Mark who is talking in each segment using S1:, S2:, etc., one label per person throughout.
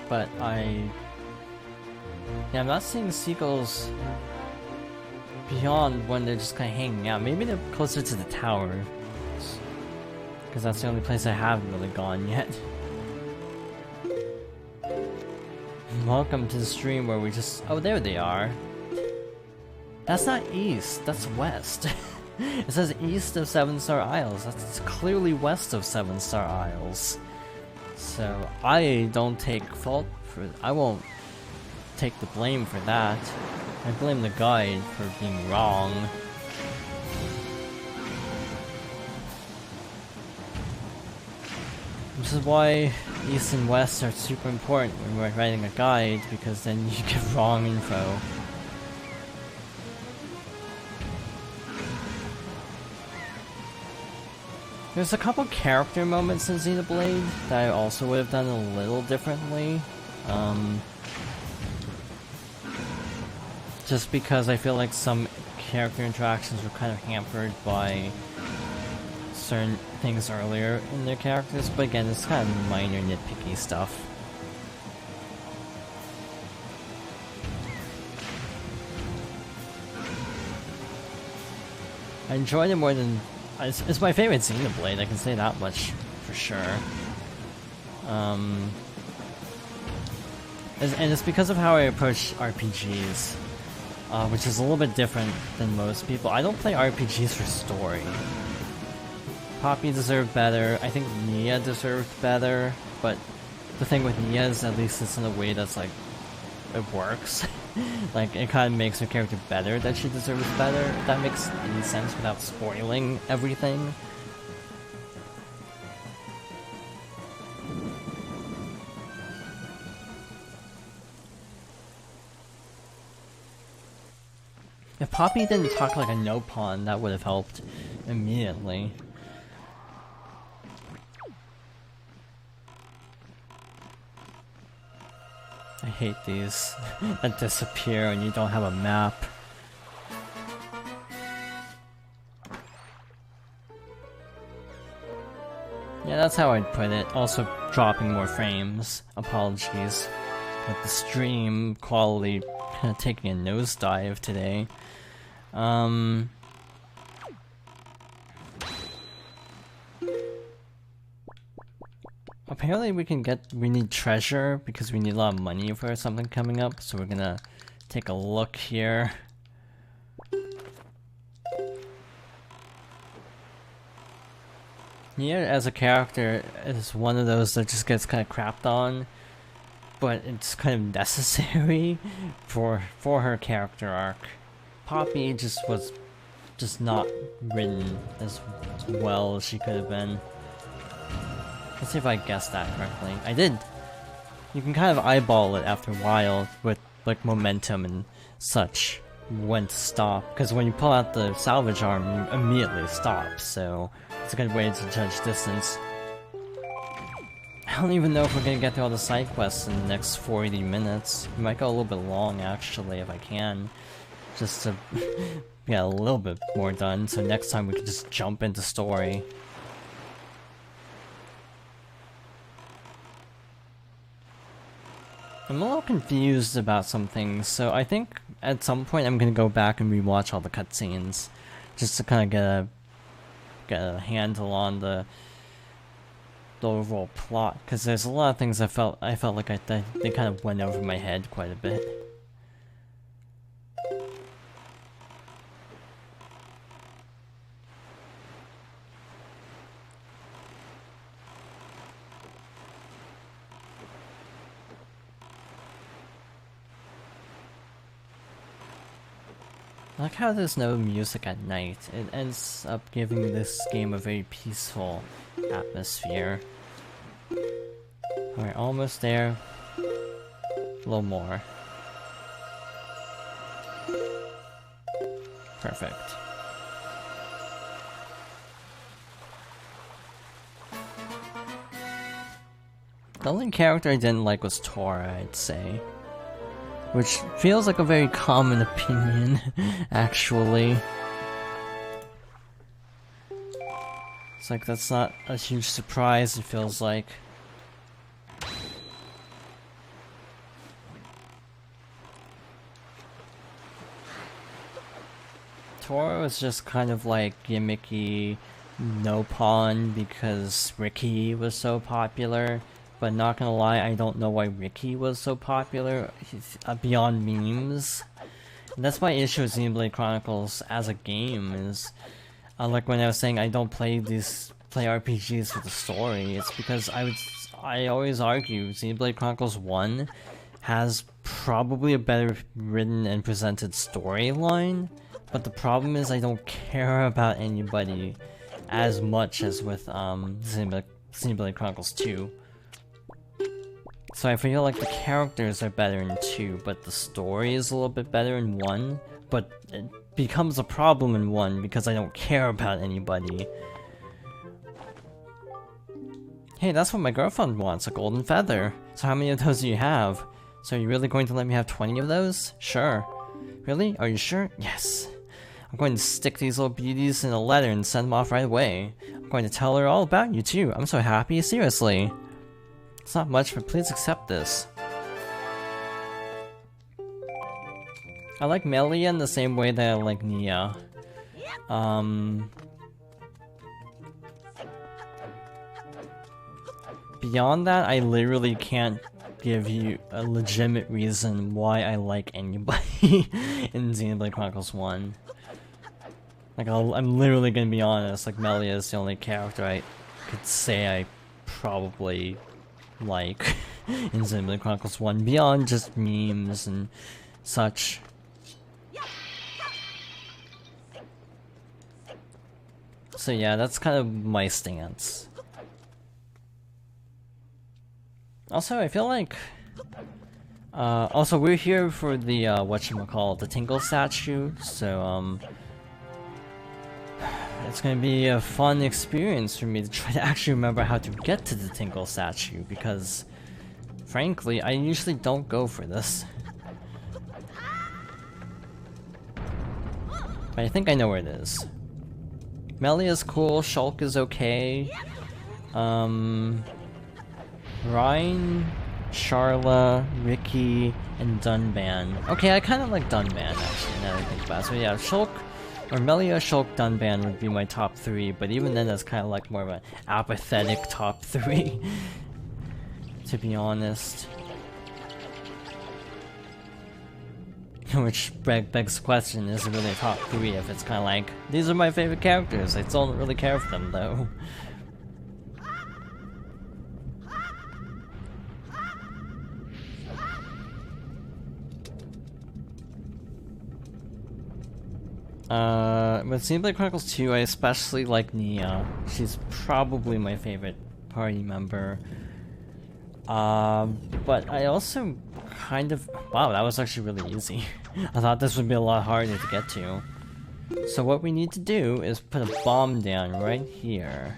S1: but yeah, I'm not seeing seagulls beyond when they're just kind of hanging out. Maybe they're closer to the tower, because that's the only place I haven't really gone yet. Welcome to the stream where we just... Oh, there they are. That's not east, that's west. It says east of 7-Star Isles. That's clearly west of 7-Star Isles. So I don't take fault for... I won't take the blame for that. I blame the guide for being wrong. Which is why east and west are super important when we're writing a guide, because then you get wrong info. There's a couple character moments in Xenoblade that I also would have done a little differently. Just because I feel like some character interactions were kind of hampered by certain things earlier in their characters, but again, it's kind of minor nitpicky stuff. I enjoyed it more than... It's my favorite Xenoblade, I can say that much for sure. And it's because of how I approach RPGs, which is a little bit different than most people. I don't play RPGs for story. Poppy deserved better, I think Nia deserved better, but the thing with Nia is at least it's in a way that's like, it works. Like, it kind of makes her character better that she deserves better, if that makes any sense without spoiling everything. If Poppy didn't talk like a no-pawn, that would have helped immediately. I hate these that disappear and you don't have a map. Yeah, that's how I'd put it. Also dropping more frames. Apologies. With the stream quality kind of taking a nosedive today. Apparently we need treasure because we need a lot of money for something coming up, so we're gonna take a look here. Nia as a character is one of those that just gets kind of crapped on, but it's kind of necessary for her character arc. Poppy was just not written as well as she could have been. Let's see if I guessed that correctly. I did! You can kind of eyeball it after a while with like momentum and such, when to stop, because when you pull out the salvage arm you immediately stop, so it's a good way to judge distance. I don't even know if we're gonna get through all the side quests in the next 40 minutes. We might go a little bit long actually if I can, just to get a little bit more done, so next time we can just jump into story. I'm a little confused about some things, so I think at some point I'm gonna go back and rewatch all the cutscenes, just to kind of get a handle on the overall plot, because there's a lot of things I felt like they kind of went over my head quite a bit. I like how there's no music at night. It ends up giving this game a very peaceful atmosphere. Alright, almost there. A little more. Perfect. The only character I didn't like was Tora, I'd say. Which feels like a very common opinion, actually. It's like that's not a huge surprise, it feels like. Tora was just kind of like gimmicky, no pawn because Ricky was so popular. But not gonna lie, I don't know why Ricky was so popular. He's beyond memes. And that's my issue with Xenoblade Chronicles as a game is, like when I was saying I don't play RPGs for the story, it's because I always argue Xenoblade Chronicles 1 has probably a better written and presented storyline, but the problem is I don't care about anybody as much as with Xenoblade Chronicles 2. So I feel like the characters are better in 2, but the story is a little bit better in 1, but it becomes a problem in 1 because I don't care about anybody. Hey, that's what my girlfriend wants, a golden feather. So how many of those do you have? So are you really going to let me have 20 of those? Sure. Really? Are you sure? Yes. I'm going to stick these little beauties in a letter and send them off right away. I'm going to tell her all about you too. I'm so happy, seriously. It's not much, but please accept this. I like Melia in the same way that I like Nia. Beyond that, I literally can't give you a legitimate reason why I like anybody in Xenoblade Chronicles 1. Like, I'm literally gonna be honest, like, Melia is the only character I could say I probably like in Xenoblade Chronicles 1, beyond just memes and such. So yeah, that's kind of my stance. Also, I feel like... also, we're here for the, whatchamacallit, the Tingle Statue, so, it's gonna be a fun experience for me to try to actually remember how to get to the Tingle Statue, because, frankly, I usually don't go for this. But I think I know where it is. Melia's cool, Shulk is okay. Ryan, Sharla, Ricky, and Dunban. Okay, I kind of like Dunban, actually, now that I think about it. So yeah, Shulk, or Melia, Shulk, Dunban would be my top 3, but even then that's kind of like more of an apathetic top 3, to be honest. Which begs the question, is it really a top 3 if it's kind of like, these are my favorite characters, I still don't really care for them though. With Xenoblade Chronicles 2, I especially like Nia. She's probably my favorite party member. But I also kind of... Wow, that was actually really easy. I thought this would be a lot harder to get to. So what we need to do is put a bomb down right here.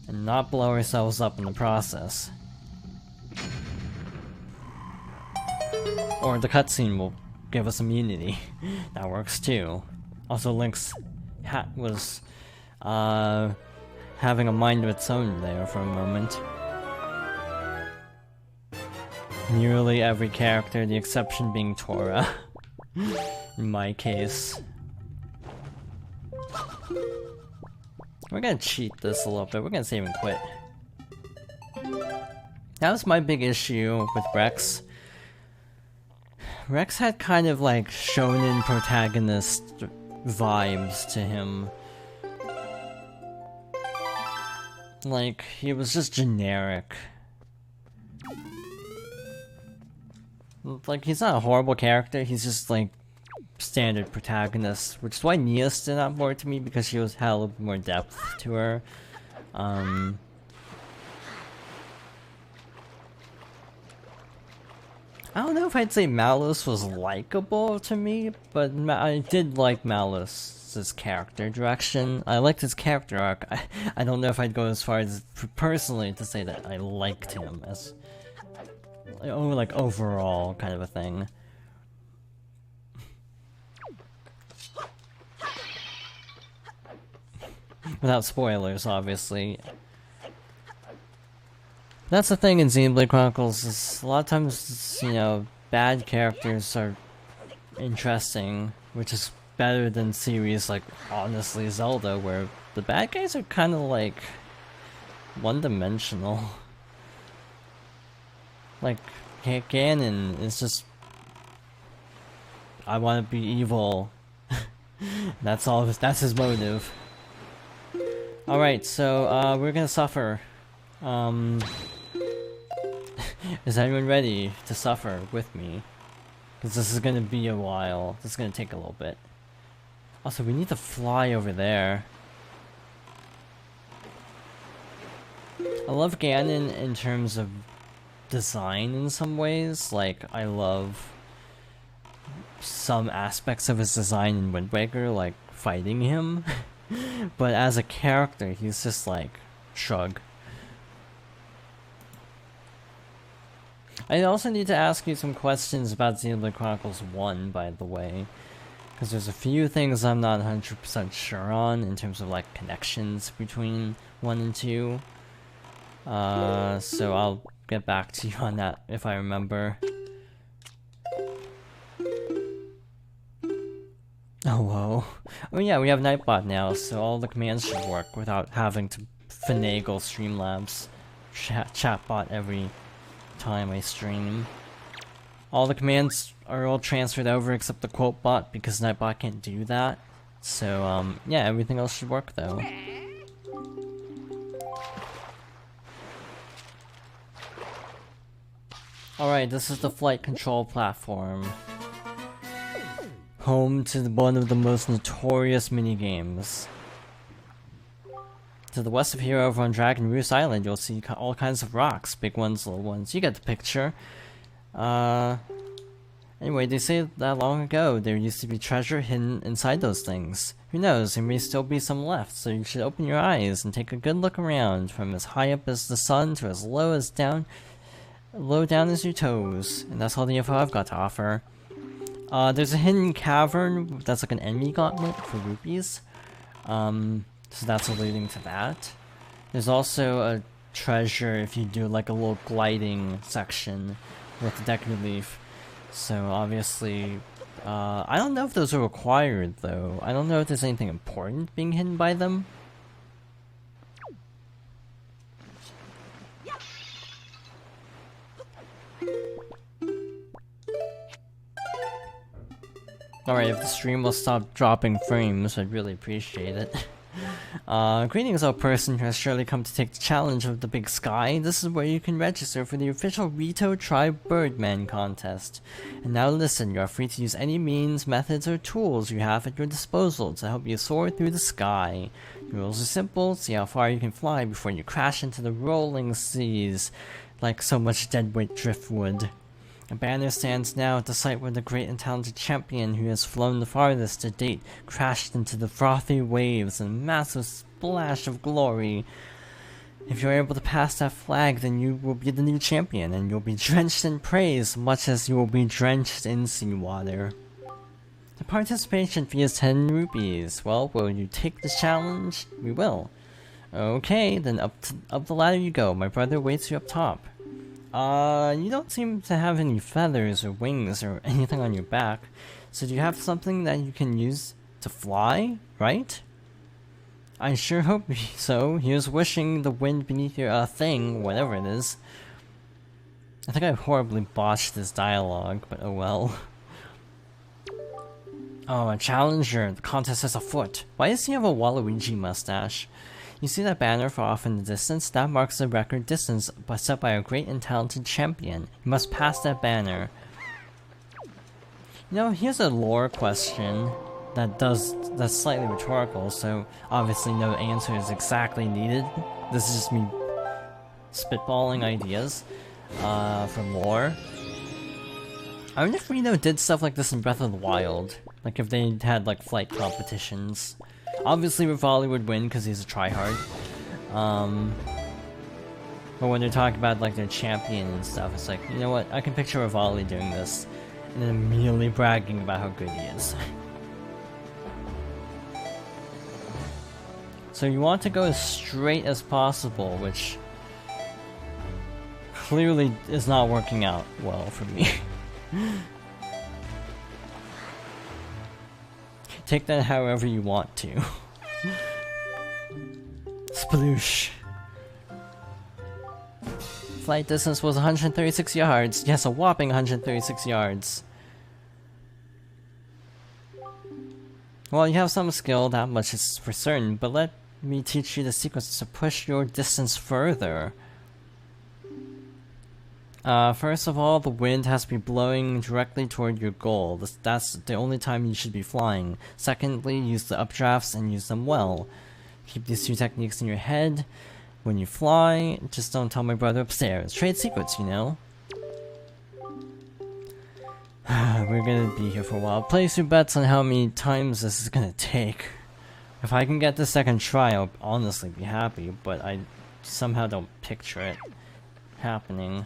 S1: And not blow ourselves up in the process. Or the cutscene will give us immunity. That works too. Also, Link's hat was having a mind of its own there for a moment. Nearly every character, the exception being Tora. In my case. We're gonna cheat this a little bit, we're gonna save and quit. That was my big issue with Rex. Rex had kind of like shonen protagonist vibes to him. Like, he was just generic. Like, he's not a horrible character, he's just like standard protagonist, which is why Nia stood out more to me, because she had a little bit more depth to her. I don't know if I'd say Malus was likable to me, but I did like Malus's character direction. I liked his character arc. I don't know if I'd go as far as personally to say that I liked him as like overall kind of a thing. Without spoilers, obviously. That's the thing in Xenoblade Chronicles, is a lot of times, you know, bad characters are interesting, which is better than series like, honestly, Zelda, where the bad guys are kind of like one-dimensional. Like, Ganon is just, I want to be evil. That's all. That's his motive. All right, so we're gonna suffer. Is anyone ready to suffer with me? Because this is gonna be a while. This is gonna take a little bit. Also, we need to fly over there. I love Ganon in terms of design in some ways. Like, I love some aspects of his design in Wind Waker, like fighting him. But as a character, he's just like, shrug. I also need to ask you some questions about Xenoblade Chronicles 1, by the way. Because there's a few things I'm not 100% sure on in terms of like connections between 1 and 2. So I'll get back to you on that if I remember. Oh, whoa. Oh yeah, we have Nightbot now, so all the commands should work without having to finagle Streamlabs chatbot every time I stream. All the commands are all transferred over except the quote bot because Nightbot can't do that. So, yeah, everything else should work though. Alright, this is the flight control platform. Home to one of the most notorious minigames. To the west of here, over on Dragon Roost Island, you'll see all kinds of rocks. Big ones, little ones. You get the picture. Anyway, they say that long ago, there used to be treasure hidden inside those things. Who knows, there may still be some left, so you should open your eyes and take a good look around, from as high up as the sun to as low down as your toes. And that's all the info I've got to offer. There's a hidden cavern that's like an enemy gauntlet for rupees. So that's alluding to that. There's also a treasure if you do like a little gliding section with the deck relief. So obviously, I don't know if those are required though. I don't know if there's anything important being hidden by them. Alright, if the stream will stop dropping frames, I'd really appreciate it. Greetings, old person who has surely come to take the challenge of the big sky. This is where you can register for the official Rito Tribe Birdman Contest. And now listen, you are free to use any means, methods, or tools you have at your disposal to help you soar through the sky. The rules are simple: see how far you can fly before you crash into the rolling seas like so much deadweight driftwood. A banner stands now at the site where the great and talented champion who has flown the farthest to date crashed into the frothy waves in a massive splash of glory. If you're able to pass that flag, then you will be the new champion, and you'll be drenched in praise, much as you will be drenched in seawater. The participation fee is 10 rupees. Well, will you take the challenge? We will. Okay, then up the ladder you go. My brother waits you up top. You don't seem to have any feathers or wings or anything on your back, so do you have something that you can use to fly, right? I sure hope so. Here's wishing the wind beneath your, thing, whatever it is. I think I horribly botched this dialogue, but oh well. Oh, a challenger. The contest is afoot. Why does he have a Waluigi mustache? You see that banner far off in the distance? That marks the record distance set by a great and talented champion. You must pass that banner. You know, here's a lore question that's slightly rhetorical, so obviously no answer is exactly needed. This is just me spitballing ideas from lore. I wonder if Reno did stuff like this in Breath of the Wild. Like if they had like flight competitions. Obviously Rivali would win because he's a tryhard. But when they're talking about like their champion and stuff, it's like, you know what, I can picture Rivali doing this and then immediately bragging about how good he is. So you want to go as straight as possible, which clearly is not working out well for me. Take that however you want to. Sploosh. Flight distance was 136 yards. Yes, a whopping 136 yards. Well, you have some skill, that much is for certain, but let me teach you the secrets to push your distance further. First of all, the wind has to be blowing directly toward your goal. That's the only time you should be flying. Secondly, use the updrafts and use them well. Keep these two techniques in your head. When you fly, just don't tell my brother upstairs. Trade secrets, you know? We're gonna be here for a while. Place your bets on how many times this is gonna take. If I can get the second try, I'll honestly be happy, but I somehow don't picture it happening.